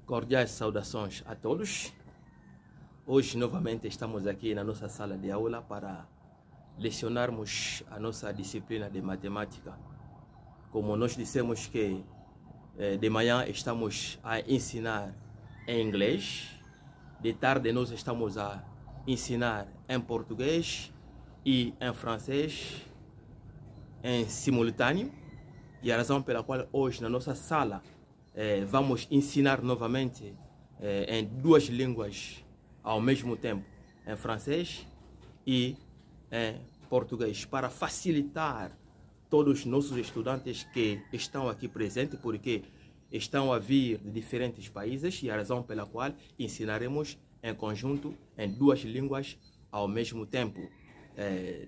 Cordiais saudações a todos. Hoje novamente estamos aqui na nossa sala de aula para lecionarmos a nossa disciplina de matemática. Como nós dissemos que de manhã estamos a ensinar em inglês, de tarde nós estamos a ensinar em português e em francês em simultâneo. E a razão pela qual hoje na nossa sala vamos ensinar novamente em duas línguas ao mesmo tempo, em francês e em português, para facilitar todos os nossos estudantes que estão aqui presentes, porque estão a vir de diferentes países, e a razão pela qual ensinaremos em conjunto em duas línguas ao mesmo tempo.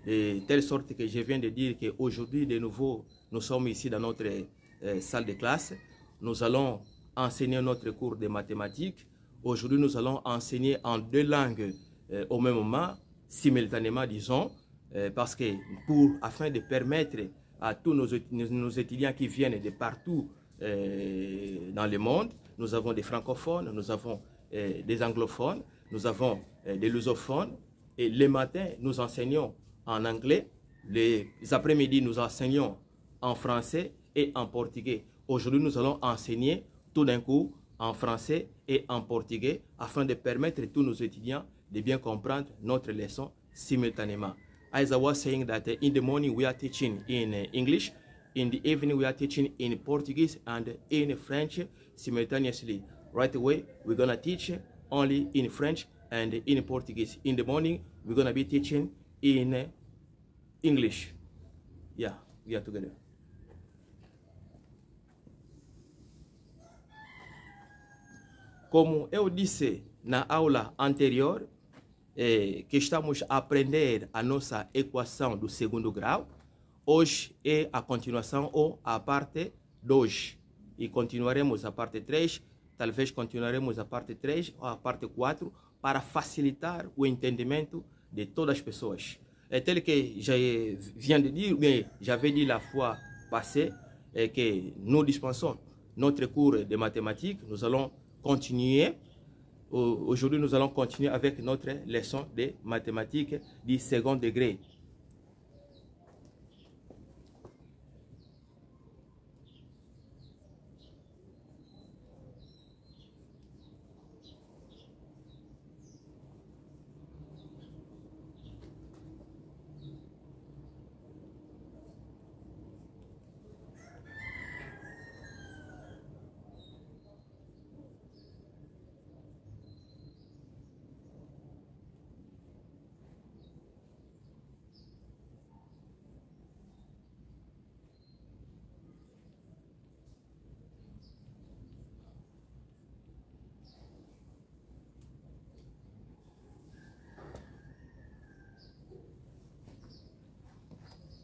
De telle sorte que je viens de dire qu'aujourd'hui, de nouveau, nous sommes ici dans notre salle de classe. Nous allons enseigner notre cours de mathématiques. Aujourd'hui, nous allons enseigner en deux langues au même moment, simultanément, disons, parce que afin de permettre à tous nos étudiants qui viennent de partout dans le monde, nous avons des francophones, nous avons des anglophones, nous avons des lusophones, et les matins, nous enseignons en anglais, les après-midi, nous enseignons en français et en portugais. Aujourd'hui, nous allons enseigner tout d'un coup en français et en portugais afin de permettre à tous nos étudiants de bien comprendre notre leçon simultanément. As I was saying that in the morning we are teaching in English, in the evening we are teaching in Portuguese and in French simultaneously. Right away, we're going to teach only in French and in Portuguese. In the morning, we're going to be teaching in English. Yeah, we are together. Como eu disse na aula anterior, que estamos a aprender a nossa equação do segundo grau. Hoje é a continuação ou a parte 2. E continuaremos a parte 3, talvez continuaremos a parte 3 ou a parte 4 para facilitar o entendimento de todas as pessoas. É tel que je viens de dire, mais j'avais dit la fois passée, que nous dispensons notre cours de mathématiques. Nous allons continuer. Aujourd'hui, nous allons continuer avec notre leçon de mathématiques du second degré.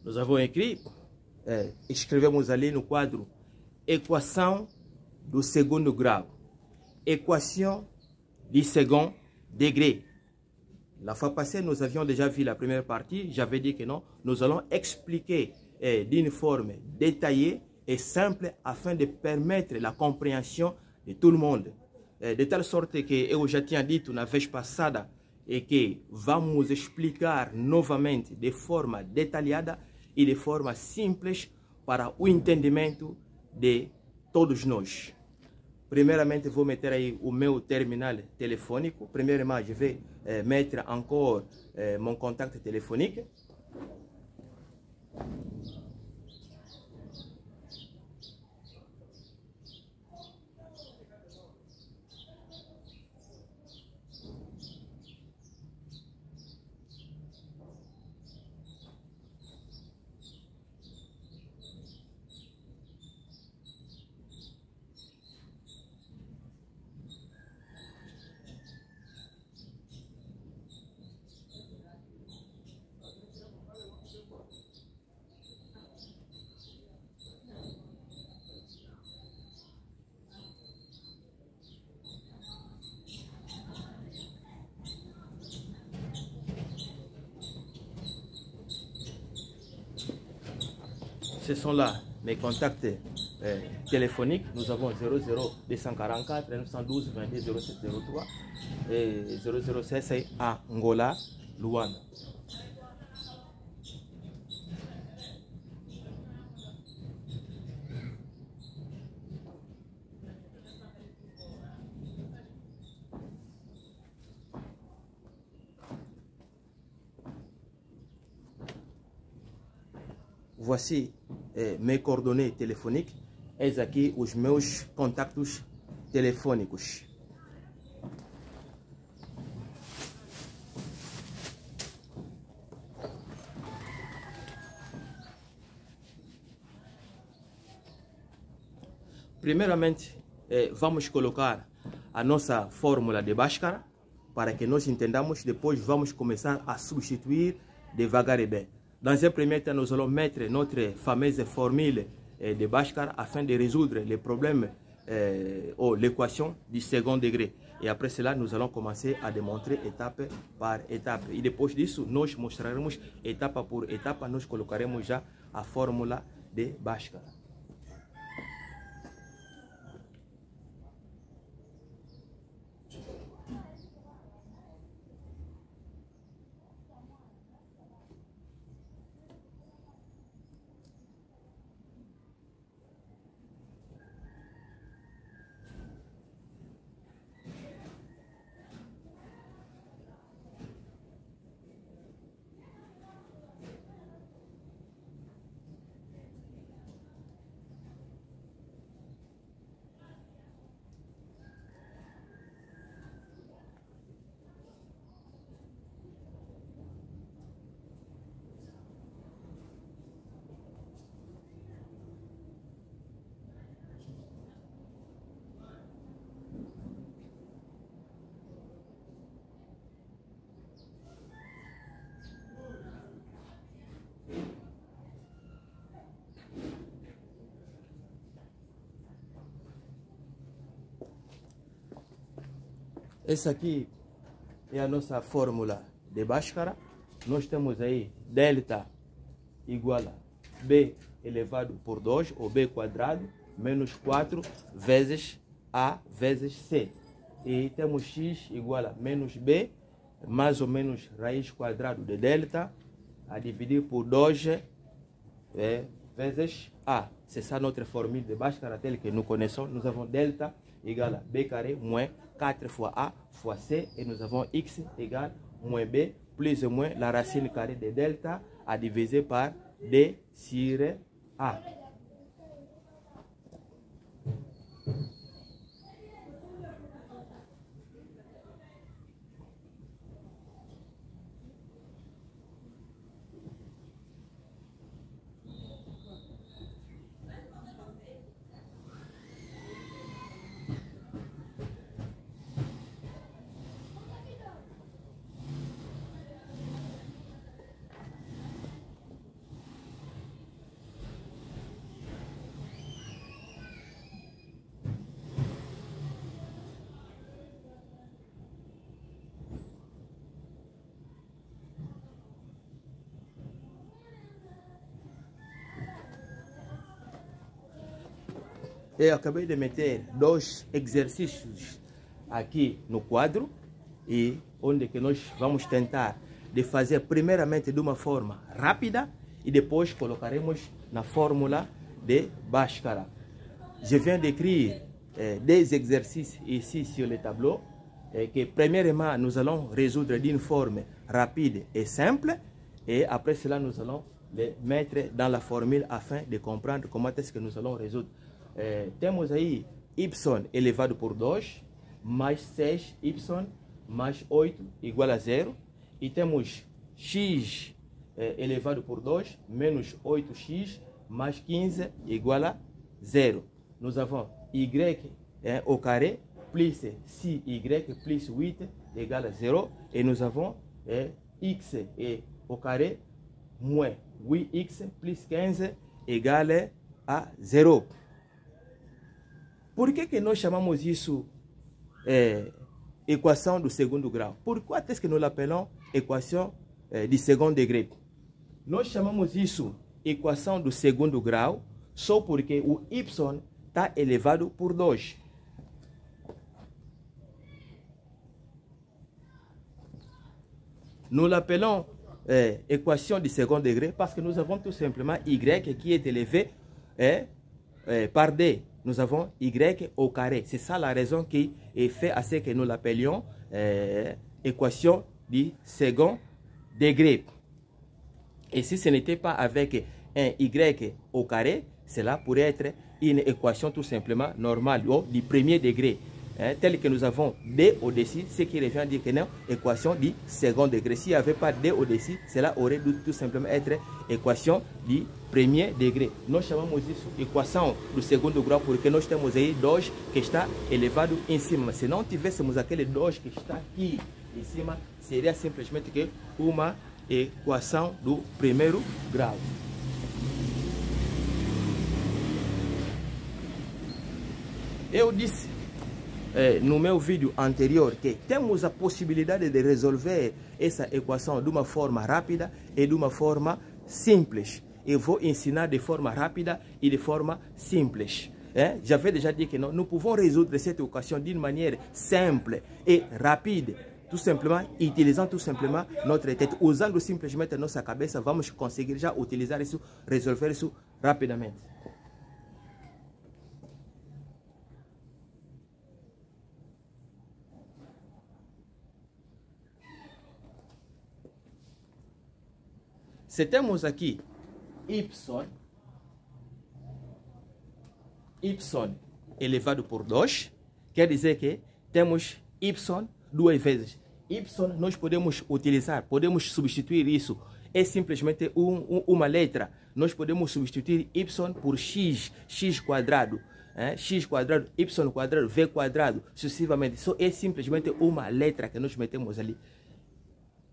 Nous avons écrit, escrevemos ali no quadro, equação do segundo grau, équation du second degré. La fois passée, nous avions déjà vu la première partie. J'avais dit que non, nous allons expliquer d'une forme détaillée et simple afin de permettre la compréhension de tout le monde. De telle sorte que eu já tinha dito na vez passada que vamos explicar novamente de forma detalhada e de forma simples para o entendimento de todos nós. Primeiramente, vou meter aí o meu terminal telefônico. Primeiramente, je vais mettre encore mon contact téléphonique. Ce sont là mes contacts téléphoniques, nous avons 00 244 912 22 07 03 et 006 à Angola, Luanda. Voici mes coordonnées téléphoniques. Eis aqui os meus contactos telefônicos. Primeiramente, vamos colocar a nossa fórmula de Bhaskara para que nós entendamos. Depois vamos começar a substituir devagar e bem. Dans un premier temps, nous allons mettre notre fameuse formule de Bhaskara afin de résoudre les problèmes ou l'équation du second degré. Et après cela, nous allons commencer à démontrer étape par étape. E depois disso, nós mostraremos etapa por etapa, nós colocaremos já a fórmula de Bhaskara. Essa aqui é a nossa fórmula de Bhaskara. Nós temos aí delta igual a B elevado por 2, ou B quadrado, menos 4 vezes A vezes C. E temos X igual a menos B, mais ou menos raiz quadrado de delta, a dividir por 2 vezes A. C'est ça notre formule de Bhaskara telle que nous connaissons. Nous avons delta égale à B carré moins 4 fois A fois C, et nous avons X égale moins B plus ou moins la racine carrée de delta à diviser par D sur A. Eu acabei de meter 2 exercícios aqui no quadro, e onde que nós vamos tentar de fazer primeiramente de uma forma rápida e depois colocaremos na fórmula de Bhaskara. Je viens d'écrire des exercices ici sur le tableau que premièrement nous allons résoudre d'une forme rapide et simple, et après cela nous allons les mettre dans la formule afin de comprendre comment est-ce que nous allons résoudre. Temos aí y elevado por 2 mais 6y mais 8 igual a 0, e temos x elevado por 2 menos 8x mais 15 igual a 0. Nous avons y au carré plus 6y plus 8 égale à 0, et nous avons x au carré moins 8x plus 15 égale a 0. Por que nós chamamos isso équation do segundo grau? Pourquoi est-ce que nous l'appelons équation du second degré? Nós chamamos isso équation do segundo grau só porque o y está elevado por 2. Nous l'appelons équation du second degré parce que nous avons tout simplement y qui est élevé par d. Nous avons y au carré. C'est ça la raison qui est fait à ce que nous l'appelions équation du second degré. Et si ce n'était pas avec un y au carré, cela pourrait être une équation tout simplement normale du premier degré. Tel que nous avons d au-dessus, ce qui revient à dire que non, équation du second degré. S'il n'y avait pas d au-dessus, cela aurait dû tout simplement être équation du premier degré. Nós chamamos isso equação do segundo grau porque nós temos aí 2 que está elevado em cima. Se não tivéssemos aquele 2 que está aqui em cima, seria simplesmente que uma equação do primeiro grau. Eu disse no meu vídeo anterior que temos a possibilidade de resolver essa equação de uma forma rápida e de uma forma simples. Eu vou ensinar de forma rápida e de forma simples. J'avais déjà dit que nous pouvons résoudre cette équation d'une manière simple et rapide, tout simplement utilisant tout simplement notre tête, usando simplesmente nossa cabeça, vamos conseguir já utilizar isso, resolver isso rapidamente. Se temos aqui y elevado por 2, quer dizer que temos y duas vezes. Y nós podemos utilizar, podemos substituir isso. É simplesmente uma letra. Nós podemos substituir y por x quadrado. X quadrado, y quadrado, v quadrado, sucessivamente. Isso é simplesmente uma letra que nós metemos ali.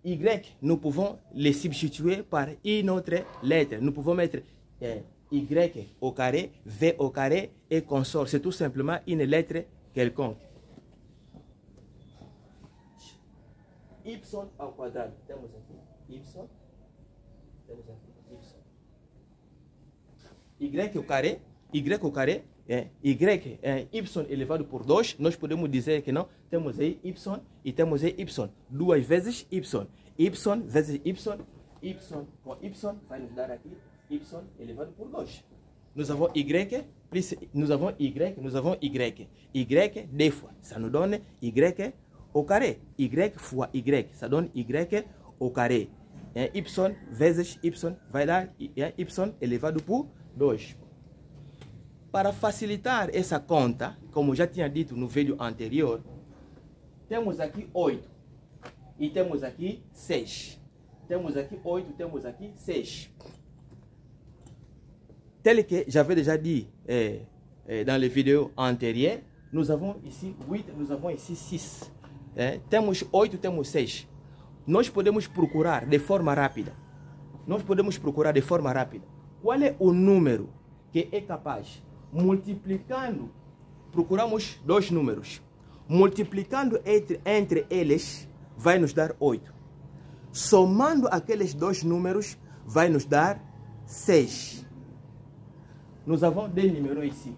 Y, nous pouvons les substituer par une autre lettre. Nous pouvons mettre Y au carré, V au carré et consort. C'est tout simplement une lettre quelconque. Y au quadrado. Temos aqui Y. Temos aqui Y. Y au carré. Y au carré. Y elevado por 2, nós podemos dizer que não, temos aí Y e temos aí Y, duas vezes Y vezes Y com Y vai nos dar aqui Y elevado por 2. Nous avons Y, plus nous avons Y, Y 2 fois, ça nous donne Y au carré, Y fois Y, ça donne Y au carré. Y vezes Y vai dar Y elevado por 2. Para facilitar essa conta, como já tinha dito no vídeo anterior, temos aqui 8 e temos aqui 6. Temos aqui 8, temos aqui 6. Tel que j'avais déjà dit dans les vidéos antérieures, nous avons ici 8, nous avons ici 6. Temos 8, temos 6. Nós podemos procurar de forma rápida. Qual é o número que é capaz? Multiplicando, procuramos dois números. Multiplicando entre eles, vai nos dar 8. Somando aqueles dois números, vai nos dar 6. Nous avons des numéros ici.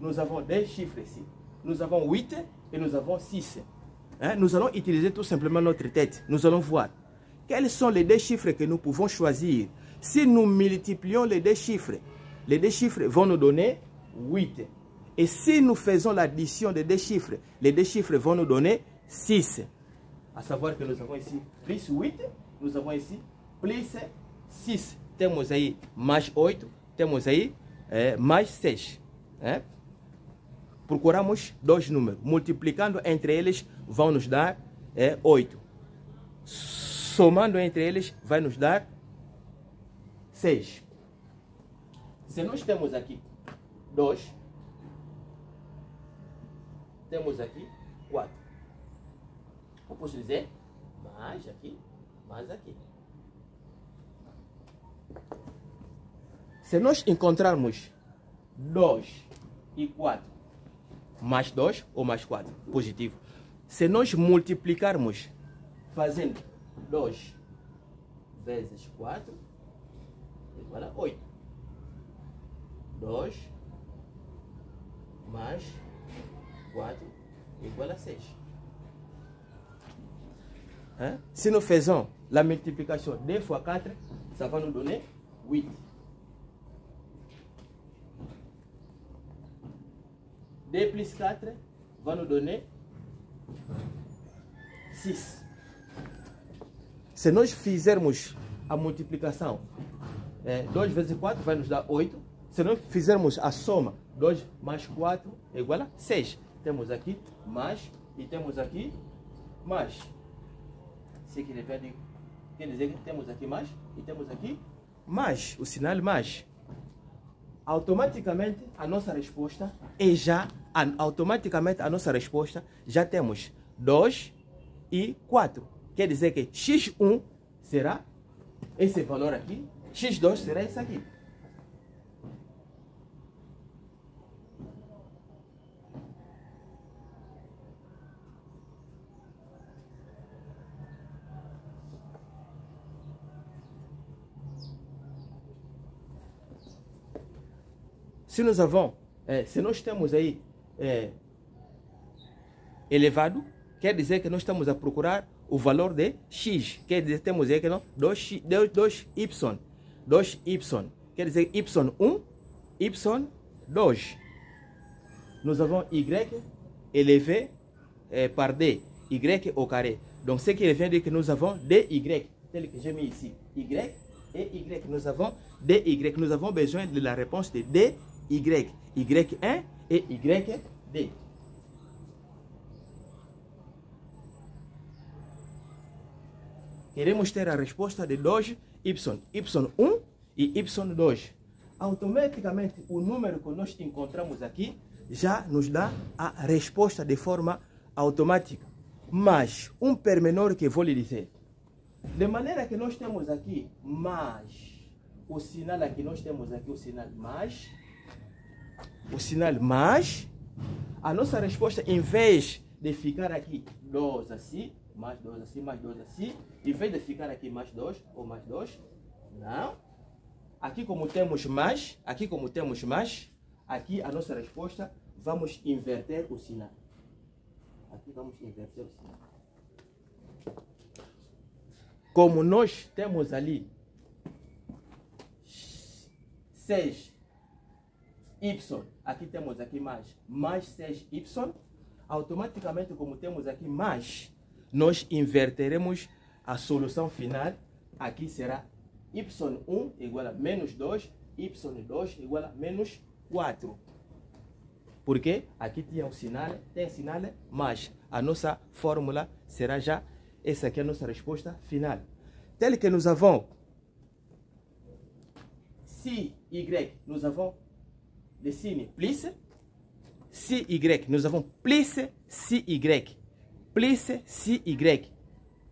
Nous avons des chiffres ici. Nous avons 8 et nous avons 6. Nous allons utiliser tout simplement notre tête. Nous allons voir quels sont les deux chiffres que nous pouvons choisir. Si nous multiplions les deux chiffres vont nous donner 8. Et si nous faisons l'addition des deux chiffres, les deux chiffres vont nous donner 6. À savoir que nous avons ici plus 8, nous avons ici plus 6. Temos aí mais 8, temos aí mais 6. Procuramos dois números. Multiplicando entre eles, vão nos dar 8. Somando entre eles, vai nos dar 6. Se nós temos aqui 2, temos aqui 4. Eu posso dizer mais aqui, mais aqui. Se nós encontrarmos 2 e 4, mais 2 ou mais 4, positivo. Se nós multiplicarmos fazendo 2 vezes 4, igual a 8. 2 mais 4 igual a 6. Hein? Si nous faisons la multiplication 2 fois 4, ça va nous donner 8. 2 plus 4 va nous donner 6. Se nós fizermos a multiplicação, 2 vezes 4 vai nos dar 8. Se nós fizermos a soma, 2 mais 4 é igual a 6. Temos aqui mais e temos aqui mais. Se que repete, quer dizer que temos aqui mais e temos aqui mais. O sinal mais. Automaticamente a nossa resposta é já, automaticamente a nossa resposta já temos 2 e 4. Quer dizer que x1 será esse valor aqui, x2 será esse aqui. Se nós avons, se nós temos aí elevado, quer dizer que nós estamos a procurar o valor de x. Quer dizer, temos aí que não 2y. 2y. Quer dizer y1, y2. Nous avons y élevé par d, y au carré. Donc ce qui vient dire que nous avons dy, tel que j'ai mis ici, y et y. Nous avons dy. Nous avons besoin de la réponse de dy, y1 et yd. Queremos ter a resposta de 2y, y1 e y2. Automaticamente, o número que nós encontramos aqui já nos dá a resposta de forma automática. Mas, um pormenor que vou lhe dizer. De maneira que nós temos aqui mais, o sinal aqui, nós temos aqui o sinal mais, a nossa resposta, em vez de ficar aqui 2 assim, mais 2 assim, mais 2 assim, em vez de ficar aqui mais 2 ou mais 2, não. Aqui como temos mais, aqui a nossa resposta, vamos inverter o sinal. Aqui vamos inverter o sinal. Como nós temos ali 6y, aqui temos aqui mais 6y, automaticamente como temos aqui mais, nós inverteremos a solução final. Aqui será y1 igual a menos 2, y2 igual a menos 4. Porque aqui tinha o sinal, tem sinal mais. A nossa fórmula será já, essa aqui é a nossa resposta final. Tel que nous avons si y, nous avons le signe plus, si y, nous avons plus si y. Plus si y.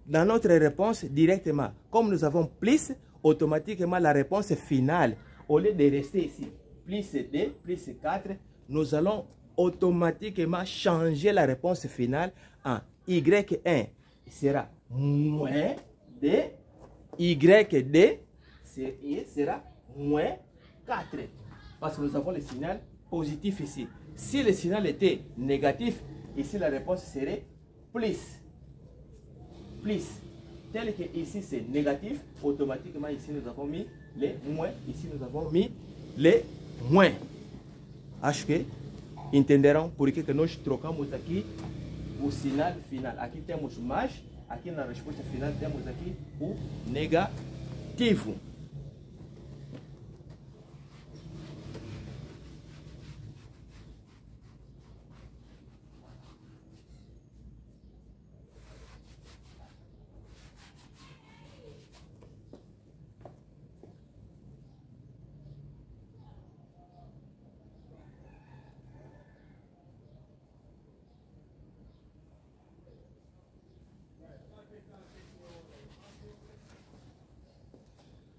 Dans notre réponse directement, comme nous avons plus, automatiquement la réponse finale, au lieu de rester ici, plus 2, plus 4, nous allons automatiquement changer la réponse finale en y1 sera moins 2, y2 sera moins 4. Parce que nous avons le signal positif ici. Si le signal était négatif, ici la réponse serait plus. Tel que ici c'est négatif, automatiquement ici nous avons mis les moins, ici nous avons mis les moins. Acho que entenderam por que nós trocamos aqui o sinal final. Aqui temos mais, aqui na resposta final temos aqui o negativo.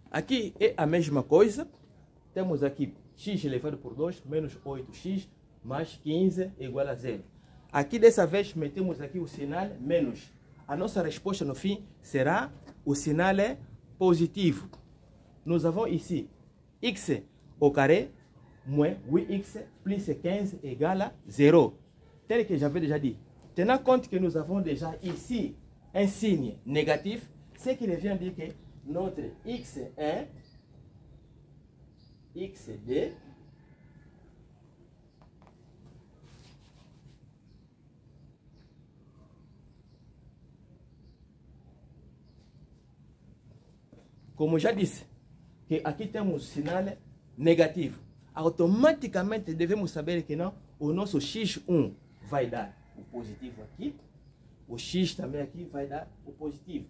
Aqui é a mesma coisa. Temos aqui x elevado por 2 menos 8x mais 15 igual a 0. Aqui dessa vez metemos aqui o sinal menos. A nossa resposta no fim será o sinal positivo. Nous avons ici x au carré moins 8x plus 15 égale à 0. Tel que j'avais déjà dit. Tenant compte que nous avons déjà ici un signe négatif, ce qui revient dire que notre x1, x2, como já disse, que aqui temos sinal negativo. Automaticamente devemos saber que não, o nosso x1 vai dar o positivo aqui, o x também aqui vai dar o positivo.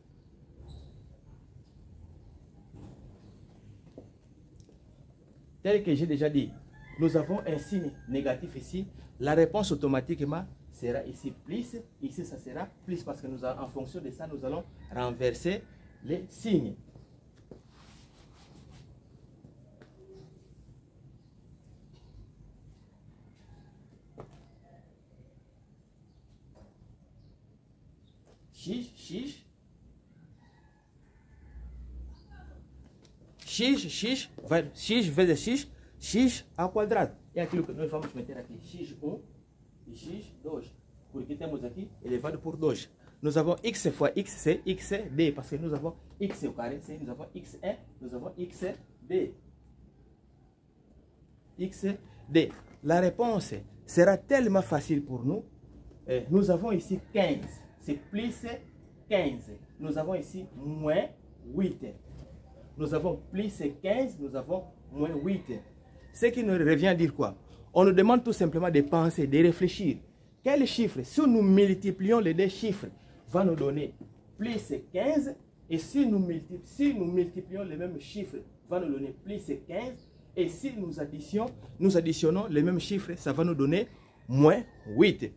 Tel que j'ai déjà dit, nous avons un signe négatif ici, la réponse automatiquement sera ici plus, ici ça sera plus parce que nous allons, en fonction de ça, nous allons renverser les signes. X vezes x, x ao quadrado. É aquilo que nós vamos meter aqui, x1 e x2. Porque temos aqui elevado por 2. Nous avons x fois x, c'est xd, parce que nous avons x au carré, c'est nous avons x1, nous avons xd. xd. La réponse sera tellement facile pour nous. Nous avons ici 15. C'est plus 15. Nous avons ici moins 8. Nous avons plus 15, nous avons moins 8. Ce qui nous revient à dire quoi? On nous demande tout simplement de penser, de réfléchir. Quel chiffre, si nous multiplions les deux chiffres, va nous donner plus 15. Et si nous multiplions les mêmes chiffres, va nous donner plus 15. Et si nous additionnons les mêmes chiffres, ça va nous donner moins 8.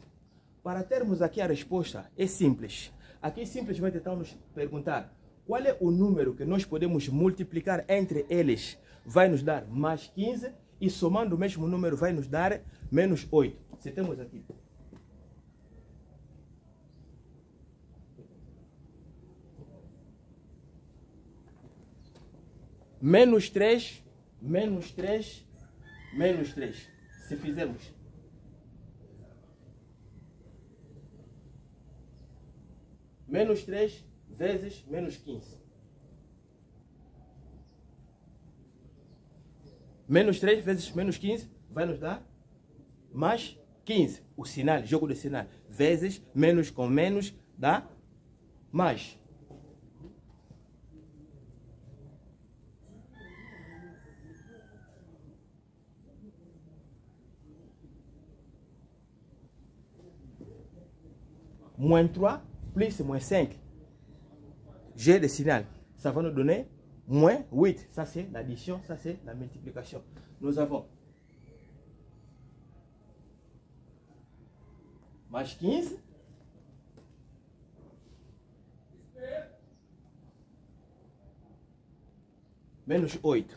Para termos aqui a resposta, é simples. Aqui simplesmente estão nos perguntar qual é o número que nós podemos multiplicar entre eles. Vai nos dar mais 15 e somando o mesmo número vai nos dar menos 8. Se temos aqui. Menos 3, menos 3, menos 3. Se fizermos menos 3 vezes menos 15. Menos 3 vezes menos 15 vai nos dar mais 15. O sinal, jogo de sinal. Vezes, menos com menos dá mais. Moins 3 plus moins 5. G de signal. Ça va nous donner moins 8. Ça c'est l'addition, ça c'est la multiplication. Nous avons mais 15 menos 8.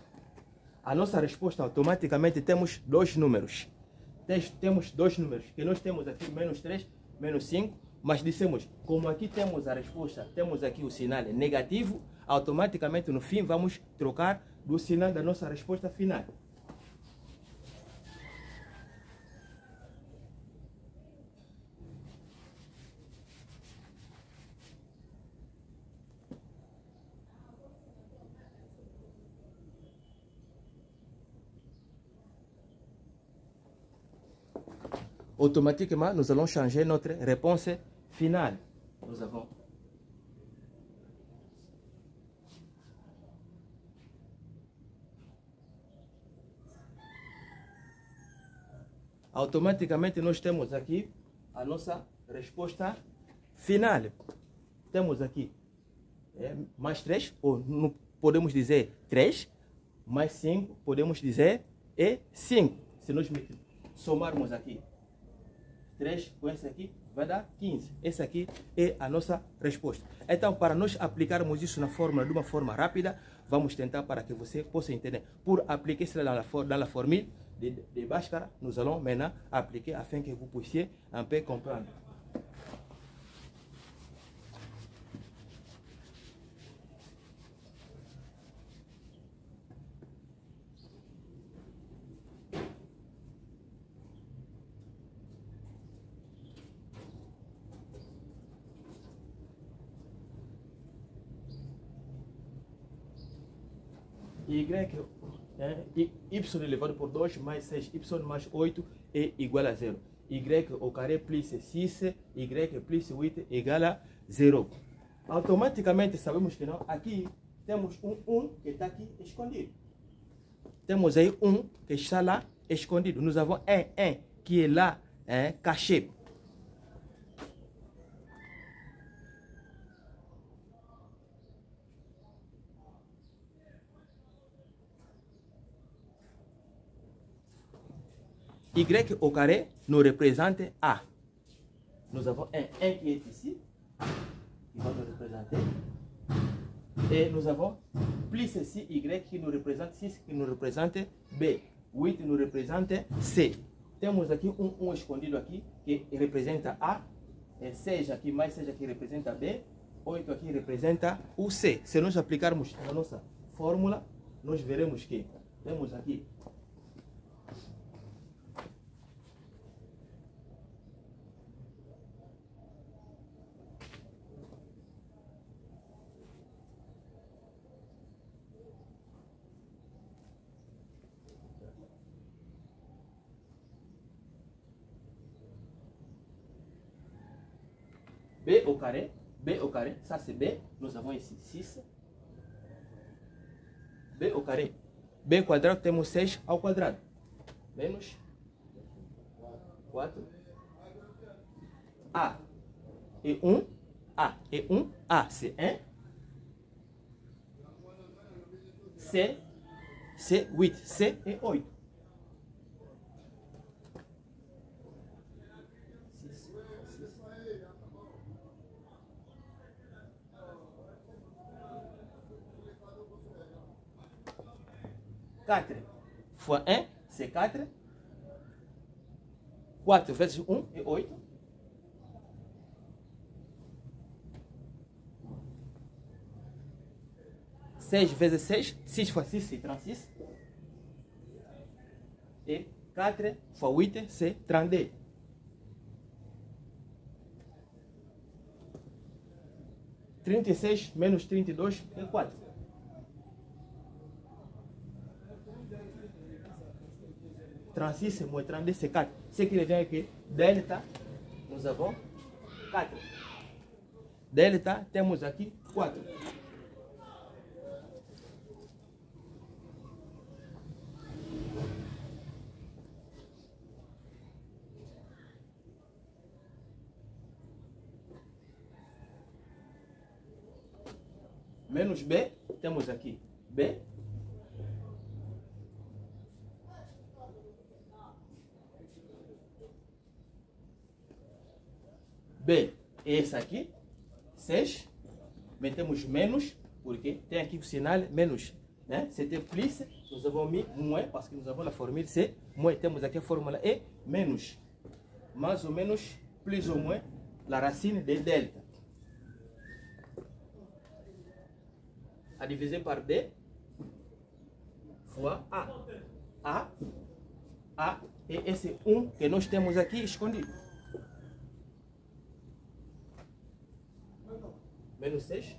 A nossa resposta automaticamente temos dois números. Temos dois números. Que nós temos aqui menos 3, menos 5. Mas dissemos, como aqui temos a resposta, temos aqui o sinal negativo, automaticamente no fim vamos trocar do sinal da nossa resposta final. Automatiquement, nous allons changer notre réponse finale. Nous avons automaticamente nós temos aqui a nossa resposta final. Temos aqui mais 3, ou não podemos dizer 3, mais 5, podemos dizer 5. Se nós somarmos aqui 3 com esse aqui, vai dar 15. Essa aqui é a nossa resposta. Então, para nós aplicarmos isso na fórmula de uma forma rápida, vamos tentar para que você possa entender. Pour appliquer cela dans la formule de Bhaskara, nous allons maintenant appliquer afin que vous puissiez un peu comprendre. y, y elevado por 2 mais 6y mais 8 é igual a 0. Y ao carré plus 6, y plus 8 igual a 0. Automaticamente sabemos que não, aqui temos um 1 que está aqui escondido. Temos aí um que está lá escondido. Nous avons un 1 qui est là, caché. Y au carré nous représente A. Nous avons un 1 qui est ici, qui va nous représenter. Et nous avons plus 6Y qui nous représente 6, qui nous représente B. 8 nous représente C. Temos aqui um escondido aqui, que representa A. 6 aqui, mais 6 aqui representa B. 8 aqui representa o C. Se nós aplicarmos a nossa fórmula, nós veremos que temos aqui B au carré, ça c'est B, nous avons ici 6. B au carré, B quadrado temos 6 ao quadrado, menos 4. A et 1, A et 1, A c'est 1. C, c'est 8, C et 8. 4 fois 1, c'est 4. 4 vezes 1 é 8. 6 vezes 6, 6 fois 6, c'est 36. Et 4 fois 8, c'est 32. 36 menos 32 é 4. Moins 32, c'est 4. Ce qui revient que delta, nous avons 4. Delta, temos aqui 4. Menos B, temos aqui B. B é esse aqui, 6. Metemos menos, porque tem aqui o sinal menos. Né? C'était plus, nous avons mis moins, parce que nous avons la formule C. Moins, temos aqui a fórmula E, menos. Mais ou menos, plus ou moins, la racine de delta. A diviser par D, fois A. A, e esse 1 que nós temos aqui escondido. Menos 6.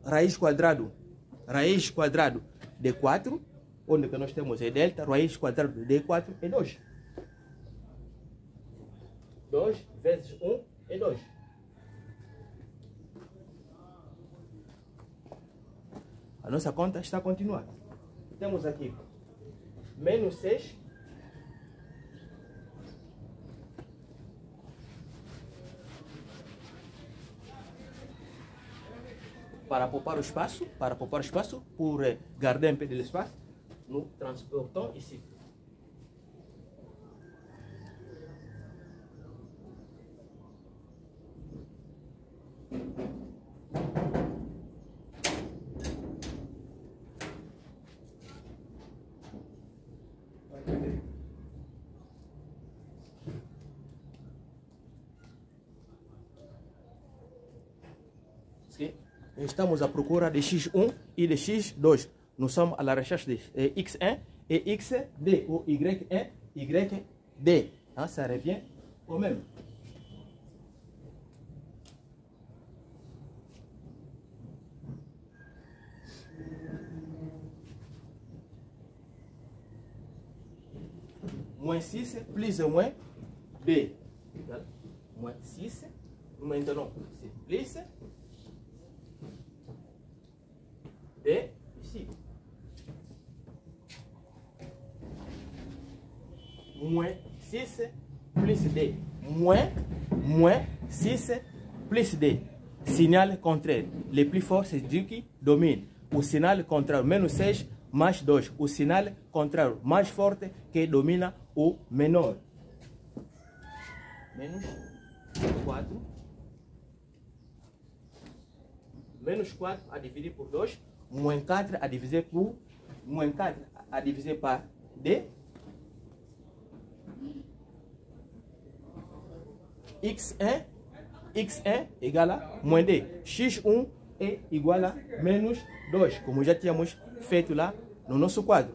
Raiz quadrado de 4, onde que nós temos é delta, raiz quadrado de 4 é 2. 2 vezes 1 é 2. A nossa conta está a continuar. Temos aqui menos 6. Para poupar o espaço, pour garder un peu de l'espace, nous transportons ici. Estamos à procura de x1 e de x2. Nous sommes à la recherche de x1 et xd, ou y1, yd. Hein, ça revient au même. moins 6 plus ou moins D. Moins 6. Maintenant, c'est plus D ici. Moins 6 plus D. Moins 6 plus D. Signal contraire. Le plus fort, c'est du qui domine. O sinal contrário, menos 6 mais 2. O sinal contrário, mais forte, que domina o menor. Menos 4. Menos 4 a dividir por 2. Moins 4 a diviser por... Moins 4 a diviser par D. X1 égale a moins D. X1 é igual a menos 2, como já tínhamos feito lá no nosso quadro.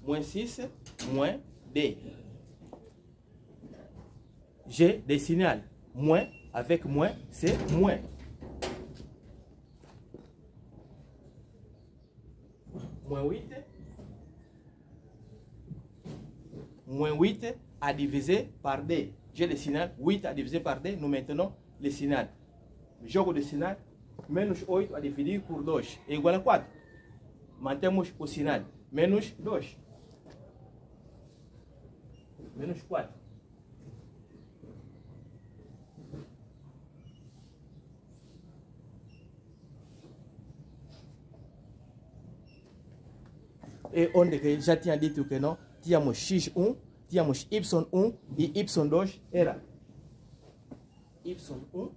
Moins 6, moins D. J'ai des signaux. Moins avec moins, c'est moins. Moins 8. Moins 8 à diviser par D. J'ai le signal 8 à diviser par D. Nous maintenons le signal. Jogo de signal. Menos 8 a dividir por 2 é igual a 4. Mantemos o sinal. Menos 2. Menos 4. E onde que já tinha dito que não, tínhamos x1, tínhamos y1 e y2 era y1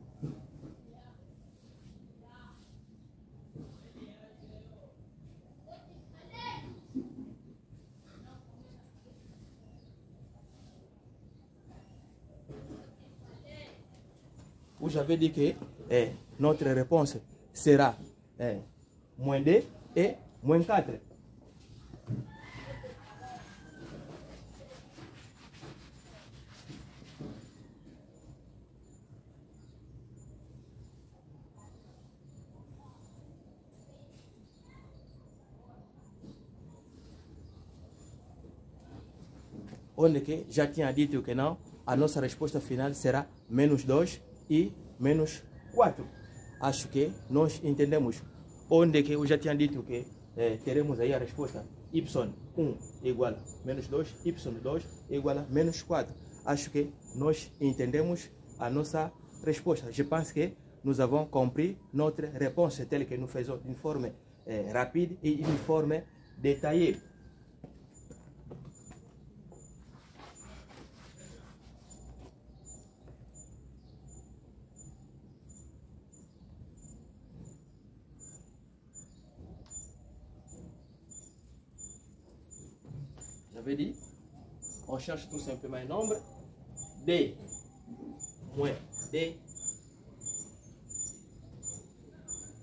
où j'avais dit que notre réponse sera moins D et moins 4. Onde que já tinha dito que não, a nossa resposta final será menos 2 e menos 4. Acho que nós entendemos. Onde que eu já tinha dito que teremos aí a resposta y1 igual a menos 2, y2 igual a menos 4. Acho que nós entendemos a nossa resposta. Je pense que nous avons compris notre réponse telle que nous faisons d'une forme rapide et une forme détaillée. J'avais dit, on cherche tout simplement un nombre, D moins D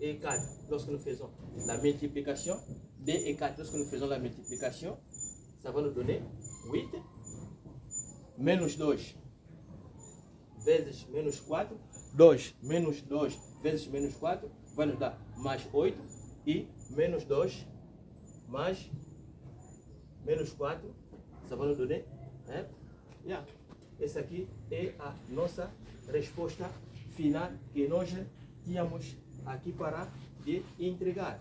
et 4. Lorsque nous faisons la multiplication, D et 4, lorsque nous faisons la multiplication, ça va nous donner 8 menos 2 vezes menos 4, 2 menos 2 vezes menos 4 vai nos dar mais 8 e menos 2 mais menos 4, ça va nous donner essa aqui é a nossa resposta final que nós tínhamos aqui para de entregar.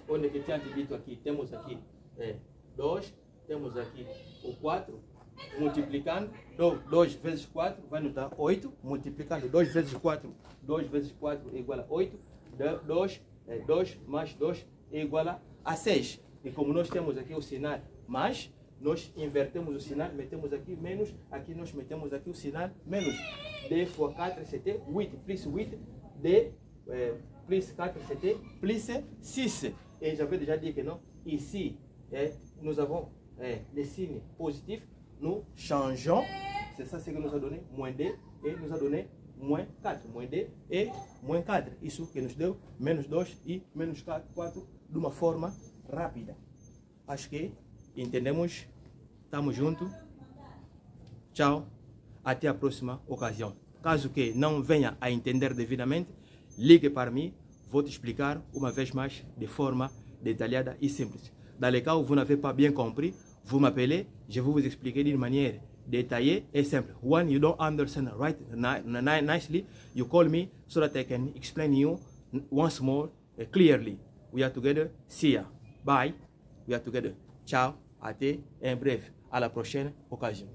Onde que tinha dito aqui, temos aqui 2, temos aqui o 4, multiplicando, 2 vezes 4 vai nos dar 8, multiplicando 2 vezes 4 é igual a 8, 2 mais 2 é igual a a 6. E como nós temos aqui o sinal mais, nós invertemos o sinal, metemos aqui menos, aqui nós metemos aqui o sinal menos. 2 fois 4, c'était 8, plus 8, plus 4, c'était plus 6. Et j'avais déjà dit que non, ici, nous avons les signes positifs, nous changeons, c'est ça ce que nous a donné, moins 2, et nous a donné moins 4, moins 2 et moins 4. Isso que nos deu menos 2 e menos 4 de uma forma rápida. Acho que entendemos. Tamo junto. Tchau. Até a próxima ocasião. Caso que não venha a entender devidamente, ligue para mim. Vou te explicar uma vez mais de forma détaillée et simple. Dans le cas où vous n'avez pas bien compris, vous m'appelez, je vais vous expliquer d'une manière détaillée et simple. When you don't understand right nicely, you call me so that I can explain you once more clearly. We are together. See ya. Bye. We are together. Ciao. Até em breve. À la prochaine occasion.